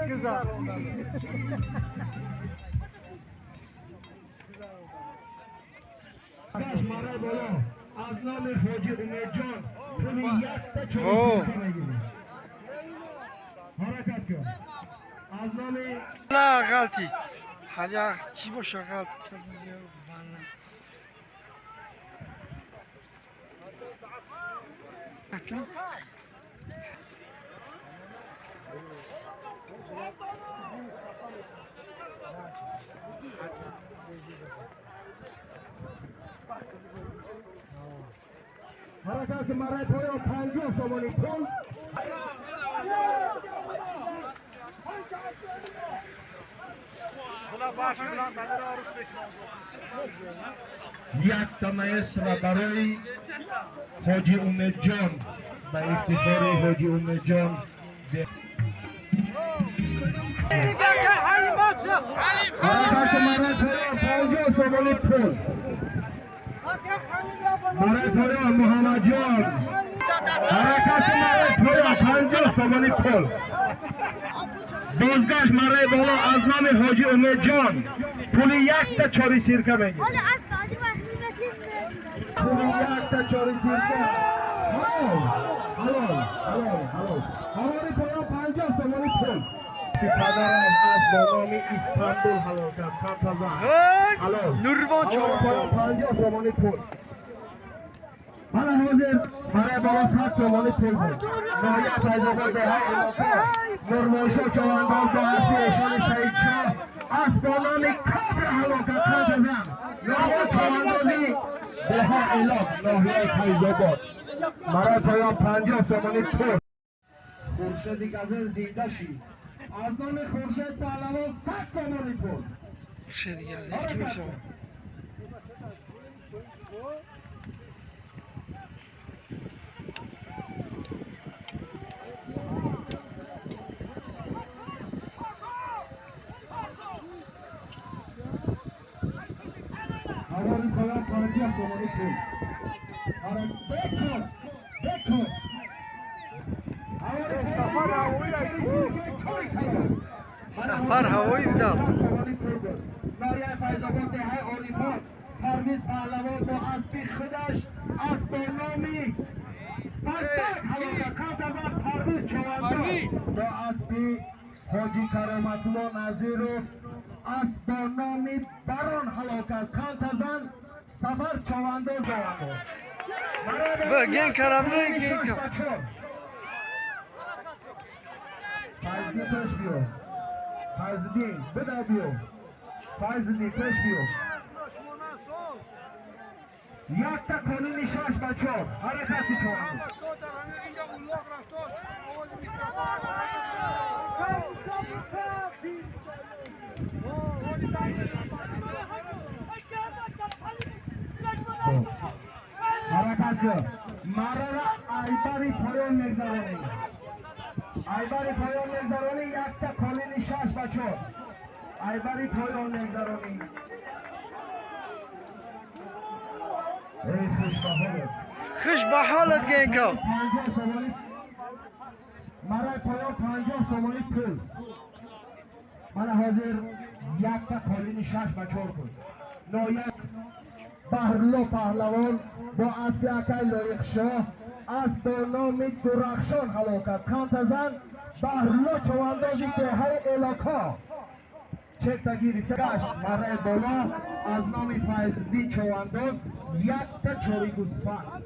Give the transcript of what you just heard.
Güzel. Baş maray bolo. Az nami Hoca Umercan. Puli yakta çalışıyor kanagini. Harakat kör. Az nami. لا غلطی حالا کی باشه غلط کرد Harakat maray poyo 50 somoni pul. یک تمایسtra برای حاجی امیدجان به افتخار حاجی امیدجان حرکت مرد پایجا سوال پول مرد پایان محمد جان حرکت مرد پایان پنجا سوال پول بازگشت مرد بالا از نام حاجی امیدجان پولی یک تا چاری سیرکه میگه پولی یک تا چاری سیرکه حلال حوالی پایان پنجا سوال پول پدرم از با نام استانبول حلال کرد کمتازن حلال نوروان پایان پنجا سوال پول من حاضر برای بالا 100 سوال پول بود نایه فیضاباد به های علاقه نرمانشا چوانداز با اسبی اشان سعید شاه از با نام کبر حلاکت کمتازن نرمان چواندازی به های علاق ناحیه فیضاباد مرای پایان 50 سوال پول خورشید گزل زنده شید از نام خورشید پهلوان 100 سوال پول چه دیگه از این کی باشه حوالی پایان 50 سوال پول بکن سفر هوایی بودم ناریه فیضاباد ده عارفان پرویز پهلوان با اسبی خودش از با نامی سپنتک حوالی کمت از آن پرویز چوانداز با اسبی حاجی کرامت الله نظیروف از با نامی بران حلاکت کمت از آن سفر چوانداز و گین کرم نه گین کرم فایزدی پیش بیو فایزدی بده بیو فایزدی پیش بیو یک تا کنونی شاش بچار هر کسی چون حرکت کن مرا را ایباری پایان میگذرانی ایباری پایان میگذرانی یک تا کنونی شاش بچار ایباری پایان میگذرانی ای خوش به حالت گین کن 50 سومانی مرای پایان 50 سومانی پول من حاضر یک تا کالین 6 و 4 کن نایک بهرلو پهلوان با اسب اکای لایق شاه از با نام درخشان حلاکت کانتزن بهرلو چواندازی که های علاقه چک تگیری گشت مرای بالا از نام فیضدی چوانداز یک تا چوری گوسفند